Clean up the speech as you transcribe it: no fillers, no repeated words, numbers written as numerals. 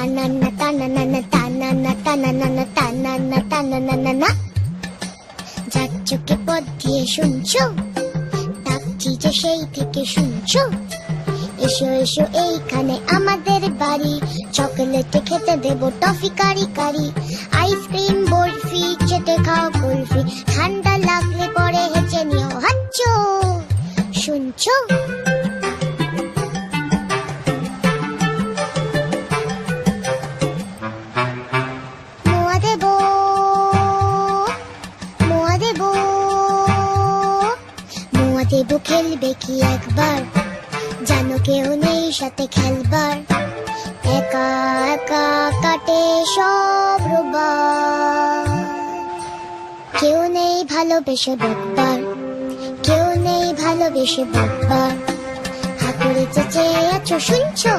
তানান্না তানান্না তানান্না তানান্না তানান্না তানান্না। যার চোখে পথ দিয়ে শুনছো, ডাকছি যে সেই থেকে শুনছো। এসো এসো এইখানে আমাদের বাড়ি, চকলেট খেতে দেবো টফি কারি কারি। আইসক্রিম বরফি চেটে খাও কুলফি, ঠান্ডা লাগলে পরে হেঁচে নিও হাচ্চো। শুনছো? মোয়া দেবো, মোয়া দেবো, মোয়া দেবো। খেলবে কি একবার? জানো কেউ নেই সাথে খেলবার, একা একা কাটে সব রোববার। কেউ নেই ভালোবেসে বকবার, কেউ নেই ভালোবেসে বকবার। হাতুড়ে চেঁচে আছো শুনছো?